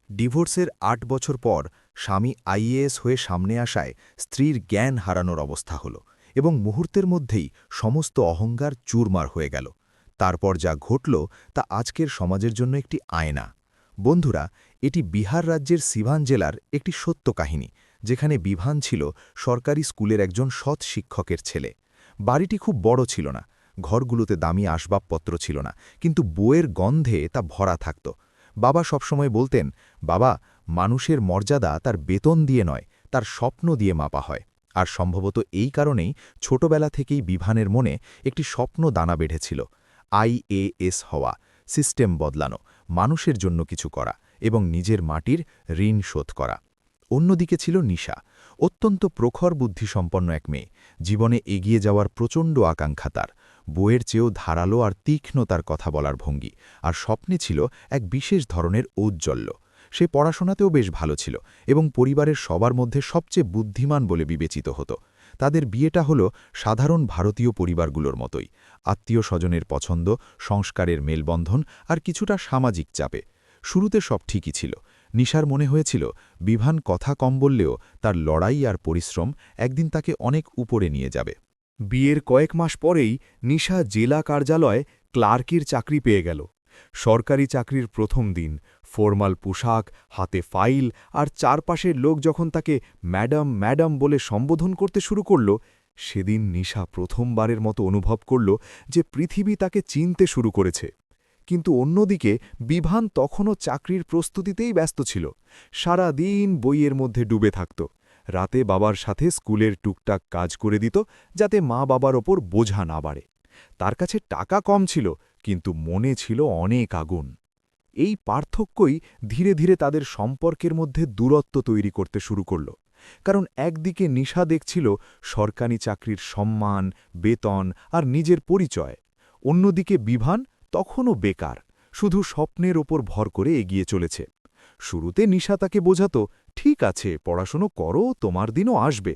ডিভোর্সের ৮ বছর পর স্বামী আইএএস হয়ে সামনে আসায় স্ত্রীর জ্ঞান হারানোর অবস্থা হল এবং মুহূর্তের মধ্যেই সমস্ত অহংকার চুরমার হয়ে গেল। তারপর যা ঘটল তা আজকের সমাজের জন্য একটি আয়না। বন্ধুরা, এটি বিহার রাজ্যের সিভান জেলার একটি সত্য কাহিনী, যেখানে বিভান ছিল সরকারি স্কুলের একজন সৎ শিক্ষকের ছেলে। বাড়িটি খুব বড় ছিল না, ঘরগুলোতে দামি আসবাবপত্র ছিল না, কিন্তু বইয়ের গন্ধে তা ভরা থাকত। বাবা সবসময় বলতেন, বাবা, মানুষের মর্যাদা তার বেতন দিয়ে নয়, তার স্বপ্ন দিয়ে মাপা হয়। আর সম্ভবত এই কারণেই ছোটবেলা থেকেই বিভানের মনে একটি স্বপ্ন দানা বেঁধেছিল, আইএএস হওয়া, সিস্টেম বদলানো, মানুষের জন্য কিছু করা এবং নিজের মাটির ঋণ শোধ করা। অন্যদিকে ছিল নিশা, অত্যন্ত প্রখর বুদ্ধিসম্পন্ন এক মেয়ে, জীবনে এগিয়ে যাওয়ার প্রচণ্ড আকাঙ্ক্ষা তার। বইয়ের চেয়েও ধারালো আর তীক্ষ্ণ তার কথা বলার ভঙ্গি, আর স্বপ্নে ছিল এক বিশেষ ধরনের ঔজ্জ্বল্য। সে পড়াশোনাতেও বেশ ভালো ছিল এবং পরিবারের সবার মধ্যে সবচেয়ে বুদ্ধিমান বলে বিবেচিত হতো। তাদের বিয়েটা হলো সাধারণ ভারতীয় পরিবারগুলোর মতোই, আত্মীয় স্বজনের পছন্দ, সংস্কারের মেলবন্ধন আর কিছুটা সামাজিক চাপে। শুরুতে সব ঠিকই ছিল। নিশার মনে হয়েছিল বিভান কথা কম বললেও তার লড়াই আর পরিশ্রম একদিন তাকে অনেক উপরে নিয়ে যাবে। বিয়ের কয়েক মাস পরেই নিশা জেলা কার্যালয়ে ক্লার্কের চাকরি পেয়ে গেল। সরকারি চাকরির প্রথম দিন, ফরমাল পোশাক, হাতে ফাইল আর চারপাশের লোক যখন তাকে ম্যাডাম ম্যাডাম বলে সম্বোধন করতে শুরু করল, সেদিন নিশা প্রথমবারের মতো অনুভব করল যে পৃথিবী তাকে চিনতে শুরু করেছে। কিন্তু অন্যদিকে বিভান তখনও চাকরির প্রস্তুতিতেই ব্যস্ত ছিল। সারা দিন বইয়ের মধ্যে ডুবে থাকত। রাতে বাবার সাথে স্কুলের টুকটাক কাজ করে দিত, যাতে মা বাবার ওপর বোঝা না বাড়ে। তার কাছে টাকা কম ছিল, কিন্তু মনে ছিল অনেক আগুন। এই পার্থক্যই ধীরে ধীরে তাদের সম্পর্কের মধ্যে দূরত্ব তৈরি করতে শুরু করল। কারণ একদিকে নিশা দেখছিল সরকারি চাকরির সম্মান, বেতন আর নিজের পরিচয়। অন্যদিকে বিভান তখনও বেকার, শুধু স্বপ্নের ওপর ভর করে এগিয়ে চলেছে। শুরুতে নিশা তাকে বোঝাত, ঠিক আছে, পড়াশুনো করো, তোমার দিনও আসবে।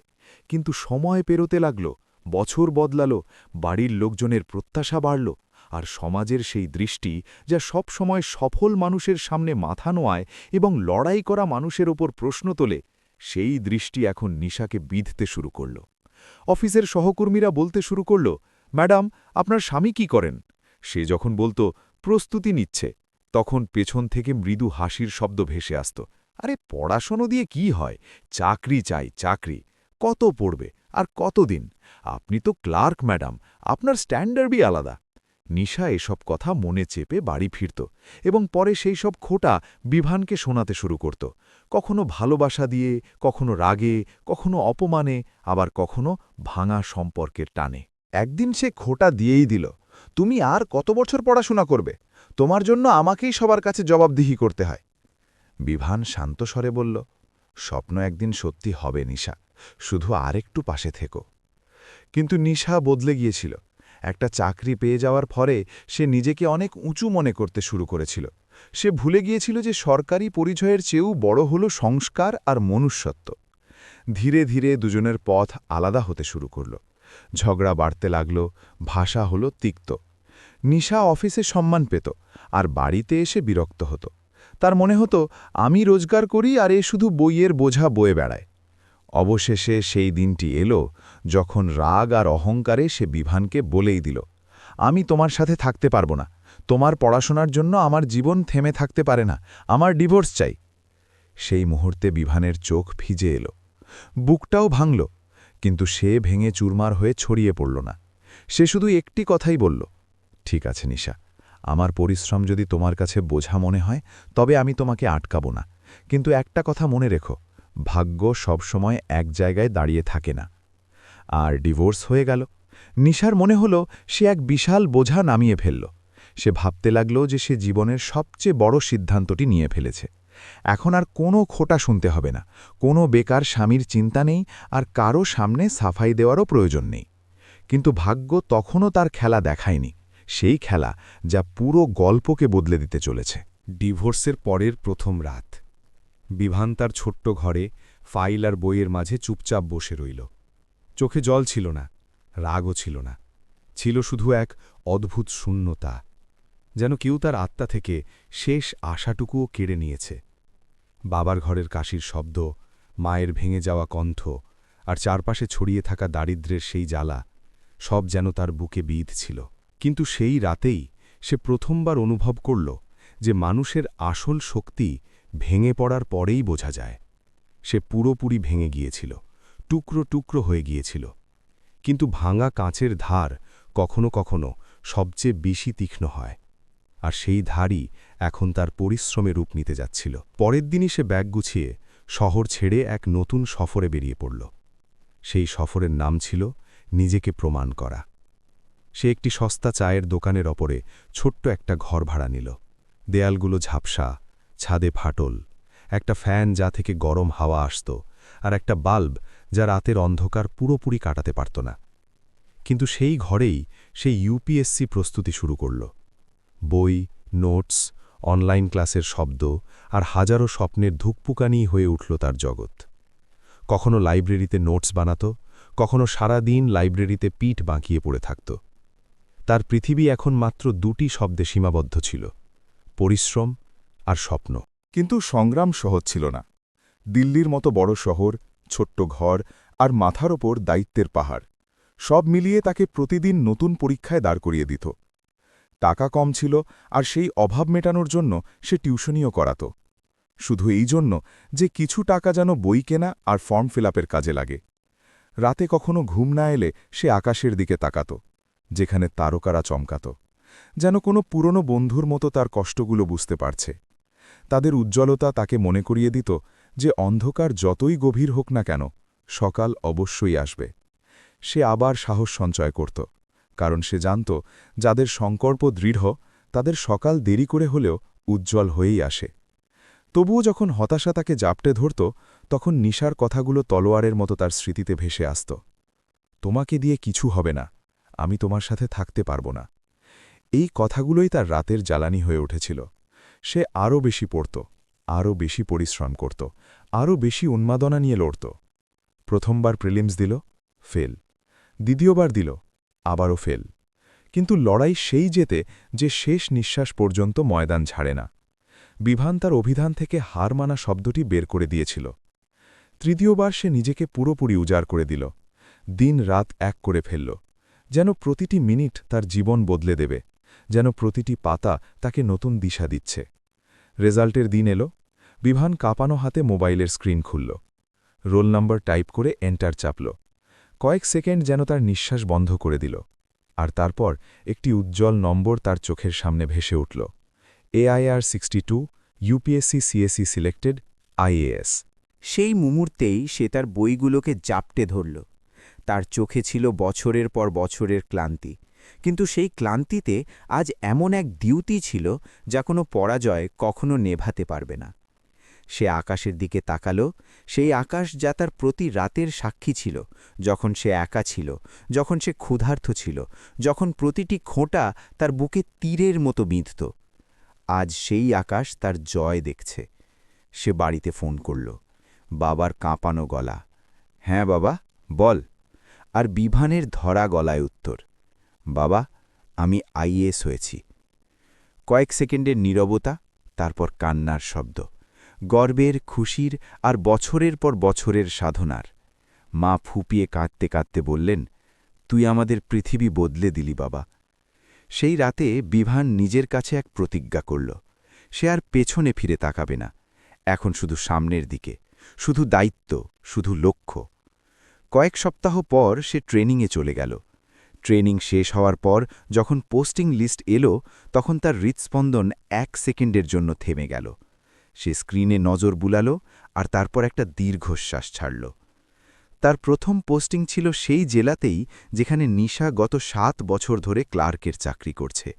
কিন্তু সময় পেরোতে লাগল, বছর বদলালো, বাড়ির লোকজনের প্রত্যাশা বাড়ল, আর সমাজের সেই দৃষ্টি যা সব সময় সফল মানুষের সামনে মাথা নোয়ায় এবং লড়াই করা মানুষের ওপর প্রশ্ন তোলে, সেই দৃষ্টি এখন নিশাকে বিঁধতে শুরু করল। অফিসের সহকর্মীরা বলতে শুরু করল, ম্যাডাম, আপনার স্বামী কি করেন? সে যখন বলতো প্রস্তুতি নিচ্ছে, তখন পেছন থেকে মৃদু হাসির শব্দ ভেসে আসত, আরে পড়াশোনা দিয়ে কি হয়, চাকরি চাই, চাকরি। কত পড়বে আর কতদিন? আপনি তো ক্লার্ক ম্যাডাম, আপনার স্ট্যান্ডার্ডই আলাদা। নিশা এসব কথা মনে চেপে বাড়ি ফিরত এবং পরে সেই সব খোটা বিভানকে শোনাতে শুরু করত, কখনো ভালোবাসা দিয়ে, কখনো রাগে, কখনো অপমানে, আবার কখনো ভাঙা সম্পর্কের টানে। একদিন সে খোটা দিয়েই দিল, তুমি আর কত বছর পড়াশোনা করবে? তোমার জন্য আমাকেই সবার কাছে জবাবদিহি করতে হয়। বিভান শান্ত স্বরে বলল, স্বপ্ন একদিন সত্যি হবে নিশা, শুধু আরেকটু পাশে থেকো। কিন্তু নিশা বদলে গিয়েছিল। একটা চাকরি পেয়ে যাওয়ার পরে সে নিজেকে অনেক উঁচু মনে করতে শুরু করেছিল। সে ভুলে গিয়েছিল যে সরকারি পরিচয়ের চেয়েও বড় হলো সংস্কার আর মনুষ্যত্ব। ধীরে ধীরে দুজনের পথ আলাদা হতে শুরু করল। ঝগড়া বাড়তে লাগল, ভাষা হলো তিক্ত। নিশা অফিসে সম্মান পেত, আর বাড়িতে এসে বিরক্ত হতো। তার মনে হতো, আমি রোজগার করি আর এ শুধু বইয়ের বোঝা বয়ে বেড়ায়। অবশেষে সেই দিনটি এলো যখন রাগ আর অহংকারে সে বিভানকে বলেই দিল, আমি তোমার সাথে থাকতে পারবো না, তোমার পড়াশোনার জন্য আমার জীবন থেমে থাকতে পারে না, আমার ডিভোর্স চাই। সেই মুহূর্তে বিভানের চোখ ভিজে এলো, বুকটাও ভাঙল, কিন্তু সে ভেঙে চুরমার হয়ে ছড়িয়ে পড়ল না। সে শুধু একটি কথাই বলল, ঠিক আছে নিশা, আমার পরিশ্রম যদি তোমার কাছে বোঝা মনে হয় তবে আমি তোমাকে আটকাবো না, কিন্তু একটা কথা মনে রেখো, ভাগ্য সবসময় এক জায়গায় দাঁড়িয়ে থাকে না। আর ডিভোর্স হয়ে গেল। নিশার মনে হলো সে এক বিশাল বোঝা নামিয়ে ফেলল। সে ভাবতে লাগল যে সে জীবনের সবচেয়ে বড় সিদ্ধান্তটি নিয়ে ফেলেছে। এখন আর কোনো খোটা শুনতে হবে না, কোনো বেকার স্বামীর চিন্তা নেই, আর কারো সামনে সাফাই দেওয়ারও প্রয়োজন নেই। কিন্তু ভাগ্য তখনও তার খেলা দেখায়নি, সেই খেলা যা পুরো গল্পকে বদলে দিতে চলেছে। ডিভোর্সের পরের প্রথম রাত। বিভান তার ছোট্ট ঘরে ফাইল আর বইয়ের মাঝে চুপচাপ বসে রইল। চোখে জল ছিল না, রাগও ছিল না, ছিল শুধু এক অদ্ভুত শূন্যতা, যেন কেউ তার আত্মা থেকে শেষ আশাটুকুও কেড়ে নিয়েছে। বাবার ঘরের কাশির শব্দ, মায়ের ভেঙে যাওয়া কণ্ঠ আর চারপাশে ছড়িয়ে থাকা দারিদ্র্যের সেই জ্বালা সব যেন তার বুকে বিঁধছিল। কিন্তু সেই রাতেই সে প্রথমবার অনুভব করল যে মানুষের আসল শক্তি ভেঙে পড়ার পরেই বোঝা যায়। সে পুরোপুরি ভেঙে গিয়েছিল, টুকরো টুকরো হয়ে গিয়েছিল। কিন্তু ভাঙা কাঁচের ধার কখনো কখনো সবচেয়ে বেশি তীক্ষ্ণ হয়, আর সেই ধারই এখন তার পরিশ্রমে রূপ নিতে যাচ্ছিল। পরের দিনই সে ব্যাগ গুছিয়ে শহর ছেড়ে এক নতুন সফরে বেরিয়ে পড়ল। সেই সফরের নাম ছিল নিজেকে প্রমাণ করা। সে একটি সস্তা চায়ের দোকানের ওপরে ছোট্ট একটা ঘর ভাড়া নিল। দেয়ালগুলো ঝাপসা, ছাদে ফাটল, একটা ফ্যান যা থেকে গরম হাওয়া আসত, আর একটা বাল্ব যা রাতের অন্ধকার পুরোপুরি কাটাতে পারত না। কিন্তু সেই ঘরেই সে ইউপিএসসি প্রস্তুতি শুরু করল। বই, নোটস, অনলাইন ক্লাসের শব্দ আর হাজারো স্বপ্নের ধুকপুকানি হয়ে উঠল তার জগৎ। কখনো লাইব্রেরিতে নোটস বানাত, কখনো সারা দিন লাইব্রেরিতে পিঠ বাঁকিয়ে পড়ে থাকত। তার পৃথিবী এখন মাত্র দুটি শব্দে সীমাবদ্ধ ছিল: পরিশ্রম আর স্বপ্ন। কিন্তু সংগ্রাম সহজ ছিল না। দিল্লির মতো বড় শহর, ছোট্ট ঘর আর মাথার ওপর দায়িত্বের পাহাড়, সব মিলিয়ে তাকে প্রতিদিন নতুন পরীক্ষায় দাঁড় করিয়ে দিত। টাকা কম ছিল, আর সেই অভাব মেটানোর জন্য সে টিউশনিও করাত। শুধু এই জন্য যে কিছু টাকা যেন বই কেনা আর ফর্ম ফিল-আপের কাজে লাগে। রাতে কখনো ঘুম না এলে সে আকাশের দিকে তাকাত, যেখানে তারকারা চমকাত, যেন কোনো পুরনো বন্ধুর মতো তার কষ্টগুলো বুঝতে পারছে। তাদের উজ্জ্বলতা তাকে মনে করিয়ে দিত যে অন্ধকার যতই গভীর হোক না কেন, সকাল অবশ্যই আসবে। সে আবার সাহস সঞ্চয় করত, কারণ সে জানত যাদের সংকল্প দৃঢ় তাদের সকাল দেরি করে হলেও উজ্জ্বল হয়েই আসে। তবুও যখন হতাশা তাকে জাপটে ধরত, তখন নিশার কথাগুলো তলোয়ারের মতো তার স্মৃতিতে ভেসে আসত। তোমাকে দিয়ে কিছু হবে না, আমি তোমার সাথে থাকতে পারব না। এই কথাগুলোই তার রাতের জ্বালানি হয়ে উঠেছিল। সে আরও বেশি পড়ত, আরও বেশি পরিশ্রম করত, আরও বেশি উন্মাদনা নিয়ে লড়ত। প্রথমবার প্রিলিমস দিল, ফেল। দ্বিতীয়বার দিল, আবারও ফেল। কিন্তু লড়াই সেই জেতে যে শেষ নিঃশ্বাস পর্যন্ত ময়দান ছাড়ে না। বিভান তার অভিধান থেকে হার মানা শব্দটি বের করে দিয়েছিল। তৃতীয়বার সে নিজেকে পুরোপুরি উজাড় করে দিল, দিন রাত এক করে ফেলল, যেন প্রতিটি মিনিট তার জীবন বদলে দেবে, যেন প্রতিটি পাতা তাকে নতুন দিশা দিচ্ছে। রেজাল্টের দিন এলো। বিভান কাঁপানো হাতে মোবাইলের স্ক্রিন খুলল, রোল নাম্বার টাইপ করে এন্টার চাপল। কয়েক সেকেন্ড যেন তার নিঃশ্বাস বন্ধ করে দিল, আর তারপর একটি উজ্জ্বল নম্বর তার চোখের সামনে ভেসে উঠল, AIR 62, UPSC CSE selected, IAS। সেই মুহূর্তেই সে তার বইগুলোকে জাপটে ধরল। তার চোখে ছিল বছরের পর বছরের ক্লান্তি, কিন্তু সেই ক্লান্তিতে আজ এমন এক দ্যুতি ছিল যা কোনো পরাজয় কখনো নেভাতে পারবে না। সে আকাশের দিকে তাকাল, সেই আকাশ যা তার প্রতি রাতের সাক্ষী ছিল, যখন সে একা ছিল, যখন সে ক্ষুধার্ত ছিল, যখন প্রতিটি খোঁটা তার বুকে তীরের মতো বিঁধত। আজ সেই আকাশ তার জয় দেখছে। সে বাড়িতে ফোন করল। বাবার কাঁপানো গলা, হ্যাঁ বাবা, বল। আর বিভানের ধরা গলায় উত্তর, বাবা, আমি IAS হয়েছি। কয়েক সেকেন্ডের নীরবতা, তারপর কান্নার শব্দ, গর্বের, খুশির আর বছরের পর বছরের সাধনার। মা ফুপিয়ে কাঁদতে কাঁদতে বললেন, তুই আমাদের পৃথিবী বদলে দিলি বাবা। সেই রাতে বিভান নিজের কাছে এক প্রতিজ্ঞা করল। সে আর পেছনে ফিরে তাকাবে না, এখন শুধু সামনের দিকে, শুধু দায়িত্ব, শুধু লক্ষ্য। কয়েক সপ্তাহ পর সে ট্রেনিংয়ে চলে গেল। ট্রেনিং শেষ হওয়ার পর যখন পোস্টিং লিস্ট এলো, তখন তার হৃৎস্পন্দন 1 সেকেন্ডের জন্য থেমে গেল। সে স্ক্রিনে নজর বুলালো, আর তারপর একটা দীর্ঘশ্বাস ছাড়ল। তার প্রথম পোস্টিং ছিল সেই জেলাতেই যেখানে নিশা গত 7 বছর ধরে ক্লার্কের চাকরি করছে।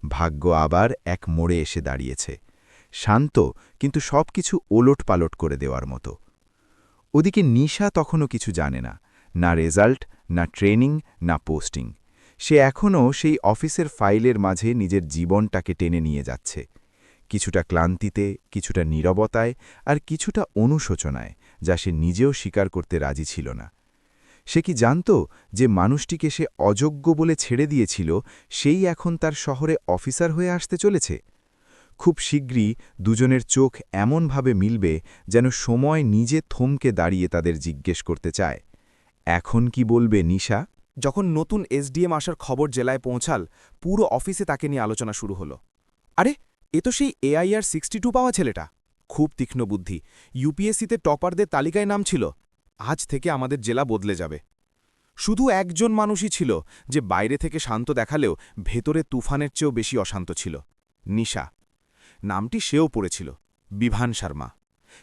ভাগ্য আবার এক মোড়ে এসে দাঁড়িয়েছে, শান্ত কিন্তু সবকিছু ওলটপালট করে দেওয়ার মতো। ওদিকে নিশা তখনও কিছু জানে না, না রেজাল্ট, না ট্রেনিং, না পোস্টিং। সে এখনও সেই অফিসের ফাইলের মাঝে নিজের জীবনটাকে টেনে নিয়ে যাচ্ছে, কিছুটা ক্লান্তিতে, কিছুটা নীরবতায়, আর কিছুটা অনুশোচনায়, যা সে নিজেও স্বীকার করতে রাজি ছিল না। সে কি জানত যে মানুষটিকে সে অযোগ্য বলে ছেড়ে দিয়েছিল, সেই এখন তার শহরে অফিসার হয়ে আসতে চলেছে? খুব শীঘ্রই দুজনের চোখ এমনভাবে মিলবে যেন সময় নিজে থমকে দাঁড়িয়ে তাদের জিজ্ঞেস করতে চায়, এখন কি বলবে নিশা? যখন নতুন এসডিএম আসার খবর জেলায় পৌঁছাল, পুরো অফিসে তাকে নিয়ে আলোচনা শুরু হলো। আরে, এ তো সেই AIR 62 পাওয়া ছেলেটা। খুব তীক্ষ্ণ বুদ্ধি, ইউপিএসসিতে টপারদের তালিকায় নাম ছিল। আজ থেকে আমাদের জেলা বদলে যাবে। শুধু একজন মানুষই ছিল যে বাইরে থেকে শান্ত দেখালেও ভেতরে তুফানের চেয়েও বেশি অশান্ত ছিল, নিশা। নামটি সেও পড়েছিল, বিভান শর্মা।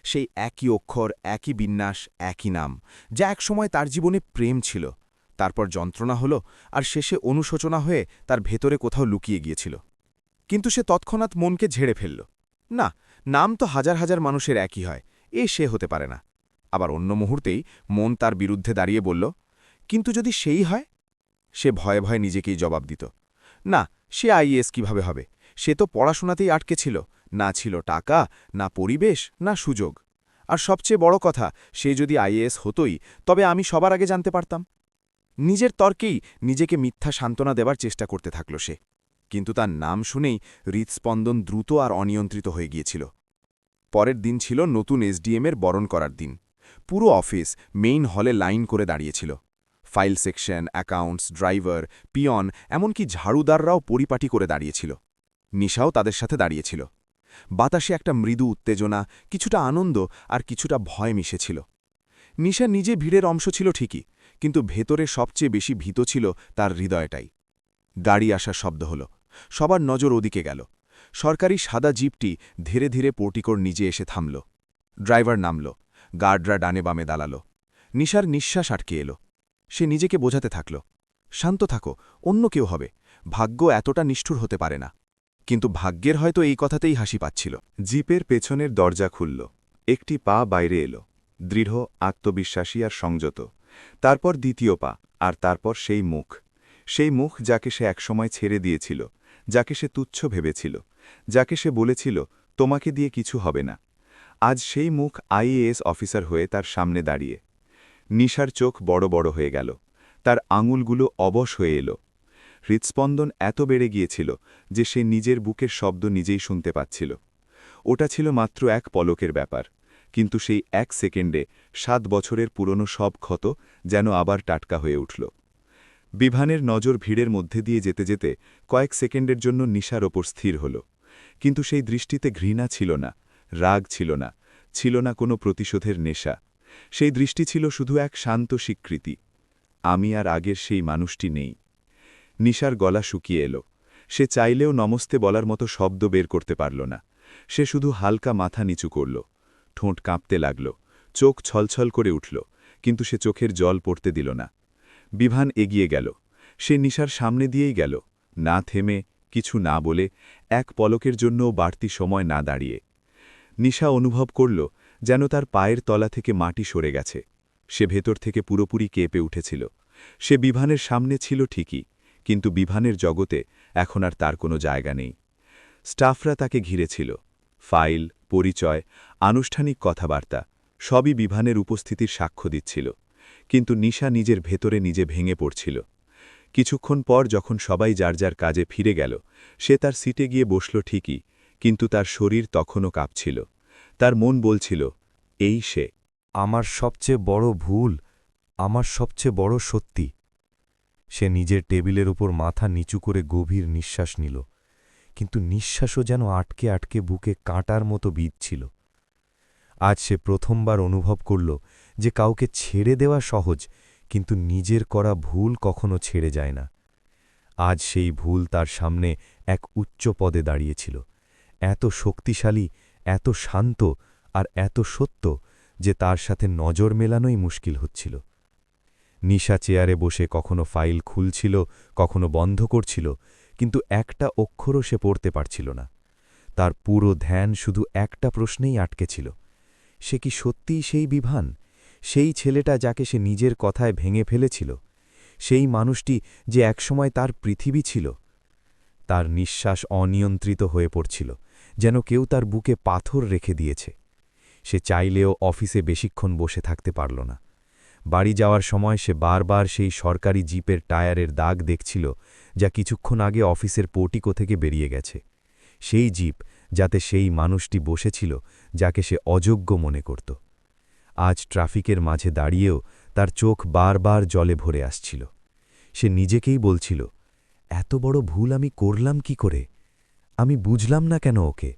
সেই একই অক্ষর, একই বিন্যাস, একই নাম, যা একসময় তার জীবনে প্রেম ছিল, তারপর যন্ত্রণা হলো, আর শেষে অনুশোচনা হয়ে তার ভেতরে কোথাও লুকিয়ে গিয়েছিল। কিন্তু সে তৎক্ষণাৎ মনকে ঝেড়ে ফেলল। না, নাম তো হাজার হাজার মানুষের একই হয়, সে হতে পারে না। আবার অন্য মুহূর্তেই মন তার বিরুদ্ধে দাঁড়িয়ে বলল, কিন্তু যদি সেই হয়? সে ভয়ে ভয়ে নিজেকেই জবাব দিত, না, সে আইএএস কিভাবে হবে? সে তো পড়াশোনাতেই আটকে ছিল, না ছিল টাকা, না পরিবেশ, না সুযোগ। আর সবচেয়ে বড় কথা, সে যদি আইএএস হতোই, তবে আমি সবার আগে জানতে পারতাম। নিজের তর্কেই নিজেকে মিথ্যা সান্ত্বনা দেবার চেষ্টা করতে থাকল সে। কিন্তু তার নাম শুনেই হৃৎস্পন্দন দ্রুত আর অনিয়ন্ত্রিত হয়ে গিয়েছিল। পরের দিন ছিল নতুন এসডিএমের বরণ করার দিন। পুরো অফিস মেইন হলে লাইন করে দাঁড়িয়েছিল। File section, accounts, driver, peon, এমনকি ঝাড়ুদাররাও পরিপাটি করে দাঁড়িয়েছিল। নিশাও তাদের সাথে দাঁড়িয়েছিল। বাতাসে একটা মৃদু উত্তেজনা, কিছুটা আনন্দ আর কিছুটা ভয় মিশেছিল। নিশা নিজে ভিড়ের অংশ ছিল ঠিকই, কিন্তু ভেতরে সবচেয়ে বেশি ভীত ছিল তার হৃদয়টাই। গাড়ি আসার শব্দ হল, সবার নজর ওদিকে গেল। সরকারি সাদা জিপটি ধীরে ধীরে পোর্টিকোর নিজে এসে থামল। ড্রাইভার নামল, গার্ডরা ডানে বামে দাঁড়াল। নিশার নিঃশ্বাস আটকে এলো। সে নিজেকে বোঝাতে থাকল, শান্ত থাকো, অন্য কেউ হবে, ভাগ্য এতটা নিষ্ঠুর হতে পারে না। কিন্তু ভাগ্যের হয়তো এই কথাতেই হাসি পাচ্ছিল। জিপের পেছনের দরজা খুলল, একটি পা বাইরে এলো, দৃঢ়, আত্মবিশ্বাসী আর সংযত। তারপর দ্বিতীয় পা, আর তারপর সেই মুখ যাকে সে একসময় ছেড়ে দিয়েছিল, যাকে সে তুচ্ছ ভেবেছিল, যাকে সে বলেছিল তোমাকে দিয়ে কিছু হবে না। আজ সেই মুখ আইএএস অফিসার হয়ে তার সামনে দাঁড়িয়ে। নিশার চোখ বড় বড় হয়ে গেল, তার আঙুলগুলো অবশ হয়ে এলো। হৃৎস্পন্দন এত বেড়ে গিয়েছিল যে সে নিজের বুকের শব্দ নিজেই শুনতে পাচ্ছিল। ওটা ছিল মাত্র এক পলকের ব্যাপার, কিন্তু সেই 1 সেকেন্ডে 7 বছরের পুরনো সব ক্ষত যেন আবার টাটকা হয়ে উঠল। বিভানের নজর ভিড়ের মধ্যে দিয়ে যেতে যেতে কয়েক সেকেন্ডের জন্য নিশার ওপর স্থির হল। কিন্তু সেই দৃষ্টিতে ঘৃণা ছিল না, রাগ ছিল না কোনো প্রতিশোধের নেশা। সেই দৃষ্টি ছিল শুধু এক শান্ত স্বীকৃতি, আমি আর আগের সেই মানুষটি নেই। নিশার গলা শুকিয়ে এলো। সে চাইলেও নমস্তে বলার মতো শব্দ বের করতে পারল না। সে শুধু হালকা মাথা নিচু করল, ঠোঁট কাঁপতে লাগল, চোখ ছলছল করে উঠল, কিন্তু সে চোখের জল পড়তে দিল না। বিভান এগিয়ে গেল, সে নিশার সামনে দিয়েই গেল, না থেমে, কিছু না বলে, এক পলকের জন্যও বাড়তি সময় না দাঁড়িয়ে। নিশা অনুভব করল যেন তার পায়ের তলা থেকে মাটি সরে গেছে। সে ভেতর থেকে পুরোপুরি কেঁপে উঠেছিল। সে বিভানের সামনে ছিল ঠিকই, কিন্তু বিভানের জগতে এখন আর তার কোনো জায়গা নেই। স্টাফরা তাকে ঘিরেছিল, ফাইল, পরিচয়, আনুষ্ঠানিক কথাবার্তা, সবই বিভানের উপস্থিতির সাক্ষ্য দিচ্ছিল। কিন্তু নিশা নিজের ভেতরে নিজে ভেঙে পড়ছিল। কিছুক্ষণ পর যখন সবাই যার যার কাজে ফিরে গেল, সে তার সিটে গিয়ে বসল ঠিকই, কিন্তু তার শরীর তখনও কাঁপছিল। তার মন বলছিল, এই সে। আমার সবচেয়ে বড় ভুল, আমার সবচেয়ে বড় সত্যি। সে নিজের টেবিলের উপর মাথা নিচু করে গভীর নিঃশ্বাস নিল, কিন্তু নিঃশ্বাসও যেন আটকে আটকে বুকে কাঁটার মতো বিঁধছিল। আজ সে প্রথমবার অনুভব করল যে কাউকে ছেড়ে দেওয়া সহজ, কিন্তু নিজের করা ভুল কখনো ছেড়ে যায় না। আজ সেই ভুল তার সামনে এক উচ্চ পদে দাঁড়িয়েছিল, এত শক্তিশালী, এত শান্ত আর এত সত্য যে তার সাথে নজর মেলানোই মুশকিল হচ্ছিল। নিশা চেয়ারে বসে কখনো ফাইল খুলছিল, কখনো বন্ধ করছিল, কিন্তু একটা অক্ষরও সে পড়তে পারছিল না। তার পুরো ধ্যান শুধু একটা প্রশ্নেই আটকে ছিল, সে কি সত্যিই সেই বিভান, সেই ছেলেটা যাকে সে নিজের কথায় ভেঙে ফেলেছিল, সেই মানুষটি যে একসময় তার পৃথিবী ছিল। তার নিঃশ্বাস অনিয়ন্ত্রিত হয়ে পড়ছিল, যেন কেউ তার বুকে পাথর রেখে দিয়েছে। সে চাইলেও অফিসে বেশিক্ষণ বসে থাকতে পারল না। বাড়ি যাওয়ার সময় সে বারবার সেই সরকারি জিপের টায়ারের দাগ দেখছিল, যা কিছুক্ষণ আগে অফিসের পোর্টিকো থেকে বেরিয়ে গেছে। সেই জিপ যাতে সেই মানুষটি বসেছিল যাকে সে অযোগ্য মনে করত। আজ ট্রাফিকের মাঝে দাঁড়িয়েও তার চোখ বারবার জলে ভরে আসছিল। সে নিজেকেই বলছিল, এত বড় ভুল আমি করলাম কি করে? আমি বুঝলাম না কেন ওকে?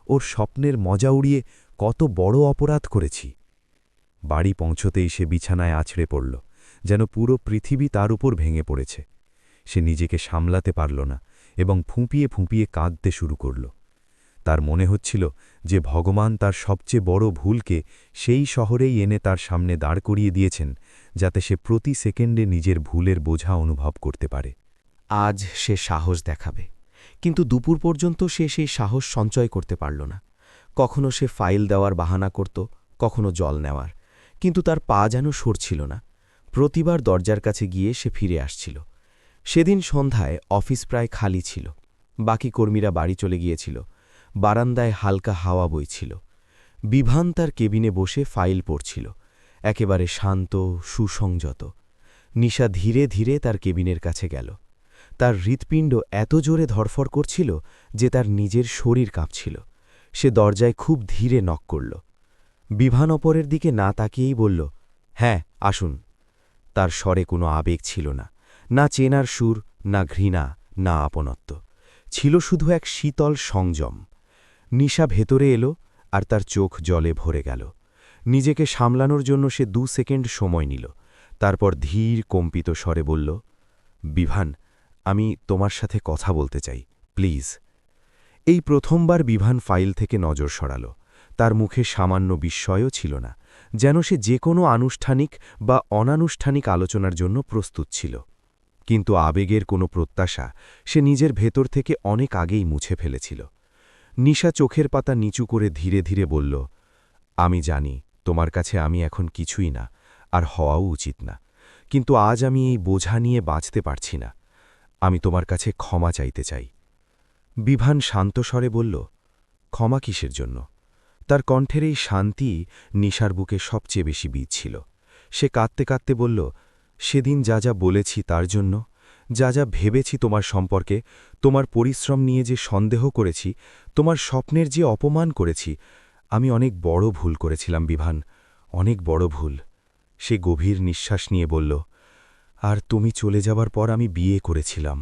ওর স্বপ্নের মজা উড়িয়ে কত বড় অপরাধ করেছি। বাড়ি পৌঁছতেই সে বিছানায় আছড়ে পড়ল, যেন পুরো পৃথিবী তার উপর ভেঙে পড়েছে। সে নিজেকে সামলাতে পারল না এবং ফুঁপিয়ে ফুঁপিয়ে কাঁদতে শুরু করল। তার মনে হচ্ছিল যে ভগবান তার সবচেয়ে বড় ভুলকে সেই শহরেই এনে তার সামনে দাঁড় করিয়ে দিয়েছেন, যাতে সে প্রতি সেকেন্ডে নিজের ভুলের বোঝা অনুভব করতে পারে। আজ সে সাহস দেখাবে, কিন্তু দুপুর পর্যন্ত সে সেই সাহস সঞ্চয় করতে পারল না। কখনো সে ফাইল দেওয়ার বাহানা করত, কখনো জল নেওয়ার, কিন্তু তার পা যেন সরছিল না। প্রতিবার দরজার কাছে গিয়ে সে ফিরে আসছিল। সেদিন সন্ধ্যায় অফিস প্রায় খালি ছিল। বাকি কর্মীরা বাড়ি চলে গিয়েছিল। বারান্দায় হালকা হাওয়া বইছিল। বিভান তার কেবিনে বসে ফাইল পড়ছিল, একেবারে শান্ত, সুসংযত। নিশা ধীরে ধীরে তার কেবিনের কাছে গেল। তার হৃৎপিণ্ড এত জোরে ধরফর করছিল যে তার নিজের শরীর কাঁপছিল। সে দরজায় খুব ধীরে নক করল। বিভান অপরের দিকে না তাকিয়েই বলল, হ্যাঁ, আসুন। তার স্বরে কোনো আবেগ ছিল না, না চেনার সুর, না ঘৃণা, না আপনত্ব। ছিল শুধু এক শীতল সংযম। নিশা ভেতরে এলো আর তার চোখ জলে ভরে গেল। নিজেকে সামলানোর জন্য সে 2 সেকেন্ড সময় নিল। তারপর ধীর কম্পিত স্বরে বলল, বিভান, আমি তোমার সাথে কথা বলতে চাই, প্লিজ। এই প্রথমবার বিভান ফাইল থেকে নজর সরাল। তার মুখে সামান্য বিস্ময়ও ছিল না, যেন সে যে কোনো আনুষ্ঠানিক বা অনানুষ্ঠানিক আলোচনার জন্য প্রস্তুত ছিল। কিন্তু আবেগের কোনো প্রত্যাশা সে নিজের ভেতর থেকে অনেক আগেই মুছে ফেলেছিল। নিশা চোখের পাতা নিচু করে ধীরে ধীরে বলল, আমি জানি তোমার কাছে আমি এখন কিছুই না, আর হওয়াও উচিত না, কিন্তু আজ আমি এই বোঝা নিয়ে বাঁচতে পারছি না। আমি তোমার কাছে ক্ষমা চাইতে চাই। বিভান শান্ত স্বরে বলল, ক্ষমা কিসের জন্য? তার কণ্ঠের এই শান্তি নিশার বুকে সবচেয়ে বেশি বিঁধছিল। সে কাঁদতে কাঁদতে বলল, সেদিন যা যা বলেছি তার জন্য, যা যা ভেবেছি তোমার সম্পর্কে, তোমার পরিশ্রম নিয়ে যে সন্দেহ করেছি, তোমার স্বপ্নের যে অপমান করেছি, আমি অনেক বড় ভুল করেছিলাম বিভান, অনেক বড় ভুল। সে গভীর নিঃশ্বাস নিয়ে বলল, আর তুমি চলে যাবার পর আমি বিয়ে করেছিলাম।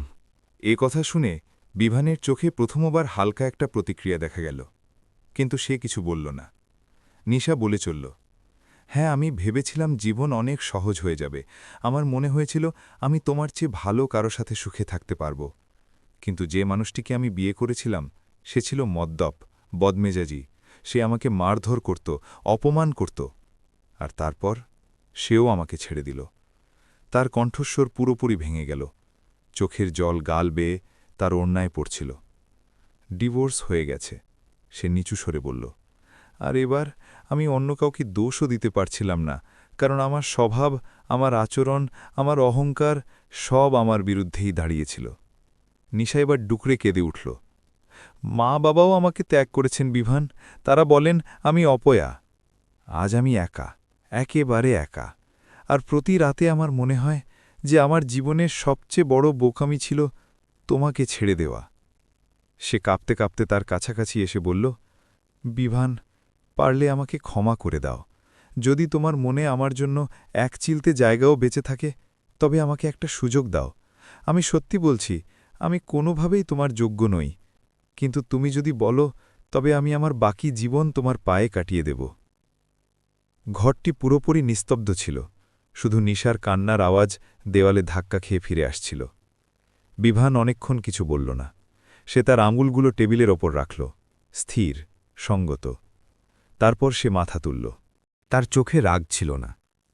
এ কথা শুনে বিভানের চোখে প্রথমবার হালকা একটা প্রতিক্রিয়া দেখা গেল, কিন্তু সে কিছু বলল না। নিশা বলে চলল, হ্যাঁ, আমি ভেবেছিলাম জীবন অনেক সহজ হয়ে যাবে। আমার মনে হয়েছিল আমি তোমার চেয়ে ভালো কারো সাথে সুখে থাকতে পারব। কিন্তু যে মানুষটিকে আমি বিয়ে করেছিলাম সে ছিল মদ্যপ, বদমেজাজি। সে আমাকে মারধর করত, অপমান করত, আর তারপর সেও আমাকে ছেড়ে দিল। তার কণ্ঠস্বর পুরোপুরি ভেঙে গেল। চোখের জল গাল বেয়ে তার ওড়নায় পড়ছিল। ডিভোর্স হয়ে গেছে, সে নিচু স্বরে বলল। আর এবার আমি অন্য কাউকে দোষও দিতে পারছিলাম না, কারণ আমার স্বভাব, আমার আচরণ, আমার অহংকার সব আমার বিরুদ্ধেই দাঁড়িয়েছিল। নিশা এবার ডুকরে কেঁদে উঠল। মা বাবাও আমাকে ত্যাগ করেছেন বিভান, তারা বলেন আমি অপয়া। আজ আমি একা, একেবারে একা। আর প্রতি রাতে আমার মনে হয় যে আমার জীবনের সবচেয়ে বড় বোকামি ছিল তোমাকে ছেড়ে দেওয়া। সে কাঁপতে কাঁপতে তার কাছাকাছি এসে বলল, বিভান, পারলে আমাকে ক্ষমা করে দাও। যদি তোমার মনে আমার জন্য এক চিলতে জায়গাও বেঁচে থাকে, তবে আমাকে একটা সুযোগ দাও। আমি সত্যি বলছি, আমি কোনোভাবেই তোমার যোগ্য নই, কিন্তু তুমি যদি বলো তবে আমি আমার বাকি জীবন তোমার পায়ে কাটিয়ে দেব। ঘরটি পুরোপুরি নিস্তব্ধ ছিল, শুধু নিশার কান্নার আওয়াজ দেওয়ালে ধাক্কা খেয়ে ফিরে আসছিল। বিভান অনেকক্ষণ কিছু বলল না। সে তার আঙুলগুলো টেবিলের ওপর রাখল, স্থির, সঙ্গত। তারপর সে মাথা তুলল। তার চোখে রাগ ছিল না,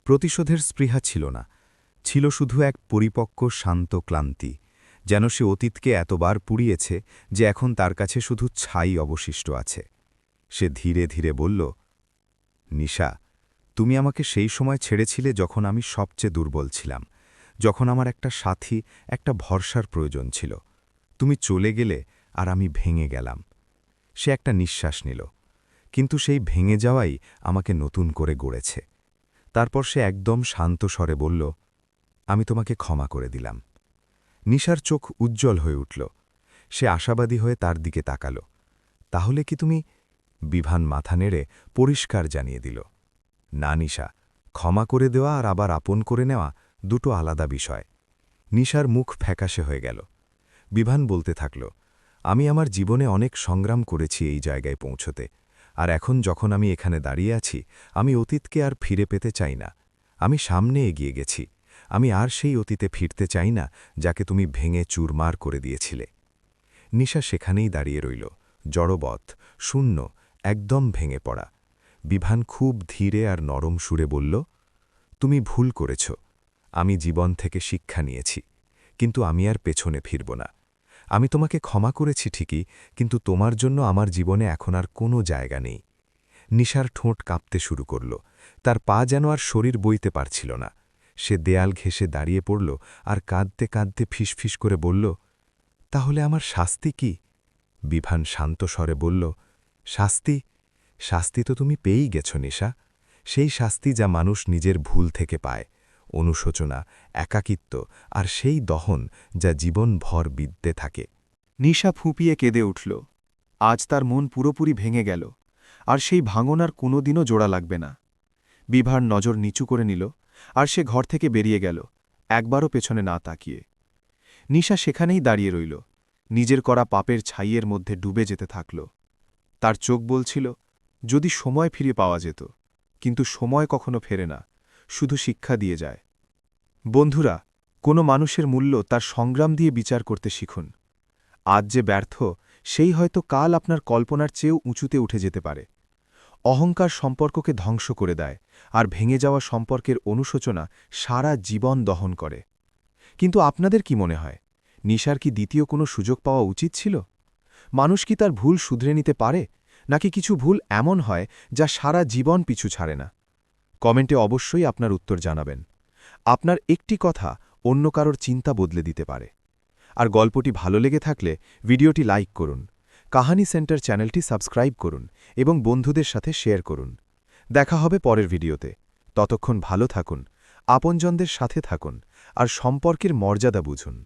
প্রতিশোধের স্পৃহা ছিল না, ছিল শুধু এক পরিপক্ক শান্ত ক্লান্তি, যেন সে অতীতকে এতবার পুড়িয়েছে যে এখন তার কাছে শুধু ছাই অবশিষ্ট আছে। সে ধীরে ধীরে বলল, নিশা, তুমি আমাকে সেই সময় ছেড়েছিলে যখন আমি সবচেয়ে দুর্বল ছিলাম, যখন আমার একটা সাথী, একটা ভরসার প্রয়োজন ছিল। তুমি চলে গেলে আর আমি ভেঙে গেলাম। সে একটা নিঃশ্বাস নিল, কিন্তু সেই ভেঙে যাওয়াই আমাকে নতুন করে গড়েছে। তারপর সে একদম শান্ত স্বরে বলল, আমি তোমাকে ক্ষমা করে দিলাম। নিশার চোখ উজ্জ্বল হয়ে উঠল। সে আশাবাদী হয়ে তার দিকে তাকাল। তাহলে কি তুমি বিভান মাথা নেড়ে পরিষ্কার জানিয়ে দিল, না নিশা, ক্ষমা করে দেওয়া আর আবার আপন করে নেওয়া দুটো আলাদা বিষয়। নিশার মুখ ফ্যাকাশে হয়ে গেল। বিভান বলতে থাকল, আমি আমার জীবনে অনেক সংগ্রাম করেছি এই জায়গায় পৌঁছতে, আর এখন যখন আমি এখানে দাঁড়িয়ে আছি, আমি অতীতকে আর ফিরে পেতে চাই না। আমি সামনে এগিয়ে গেছি, আমি আর সেই অতীতে ফিরতে চাই না যাকে তুমি ভেঙে চুরমার করে দিয়েছিলে। নিশা সেখানেই দাঁড়িয়ে রইল, জড়বৎ, শূন্য, একদম ভেঙে পড়া। বিভান খুব ধীরে আর নরম সুরে বলল, তুমি ভুল করেছ, আমি জীবন থেকে শিক্ষা নিয়েছি, কিন্তু আমি আর পেছনে ফিরব না। আমি তোমাকে ক্ষমা করেছি ঠিকই, কিন্তু তোমার জন্য আমার জীবনে এখন আর কোনো জায়গা নেই। নিশার ঠোঁট কাঁপতে শুরু করল, তার পা যেন আর শরীর বইতে পারছিল না। সে দেয়াল ঘেঁষে দাঁড়িয়ে পড়ল আর কাঁদতে কাঁদতে ফিসফিস করে বলল, তাহলে আমার শাস্তি কি? বিভান শান্ত স্বরে বলল, শাস্তি? শাস্তি তো তুমি পেয়েই গেছ নিশা, সেই শাস্তি যা মানুষ নিজের ভুল থেকে পায়, অনুশোচনা, একাকিত্ব আর সেই দহন যা জীবনভর বিদ্যে থাকে। নিশা ফুঁপিয়ে কেঁদে উঠল। আজ তার মন পুরোপুরি ভেঙে গেল, আর সেই ভাঙন আর কোনোদিনও জোড়া লাগবে না। বিভার নজর নিচু করে নিল, আর সে ঘর থেকে বেরিয়ে গেল, একবারও পেছনে না তাকিয়ে। নিশা সেখানেই দাঁড়িয়ে রইল, নিজের করা পাপের ছাইয়ের মধ্যে ডুবে যেতে থাকল। তার চোখ বলছিল, যদি সময় ফিরে পাওয়া যেত, কিন্তু সময় কখনো ফেরে না, শুধু শিক্ষা দিয়ে যায়। বন্ধুরা, কোনো মানুষের মূল্য তার সংগ্রাম দিয়ে বিচার করতে শিখুন। আজ যে ব্যর্থ, সেই হয়তো কাল আপনার কল্পনার চেয়েও উঁচুতে উঠে যেতে পারে। অহংকার সম্পর্ককে ধ্বংস করে দেয়, আর ভেঙে যাওয়া সম্পর্কের অনুশোচনা সারা জীবন দহন করে। কিন্তু আপনাদের কি মনে হয়, নিশার কি দ্বিতীয় কোনো সুযোগ পাওয়া উচিত ছিল? মানুষ কি তার ভুল শুধরে নিতে পারে, নাকি কিছু ভুল এমন হয় যা সারা জীবন পিছু ছাড়ে না? কমেন্টে অবশ্যই আপনার উত্তর জানাবেন। আপনার একটি কথা অন্য কারোর চিন্তা বদলে দিতে পারে। আর গল্পটি ভালো লেগে থাকলে ভিডিওটি লাইক করুন, কাহানি সেন্টার চ্যানেলটি সাবস্ক্রাইব করুন এবং বন্ধুদের সাথে শেয়ার করুন। দেখা হবে পরের ভিডিওতে। ততক্ষণ ভালো থাকুন, আপনজনদের সাথে থাকুন, আর সম্পর্কের মর্যাদা বুঝুন।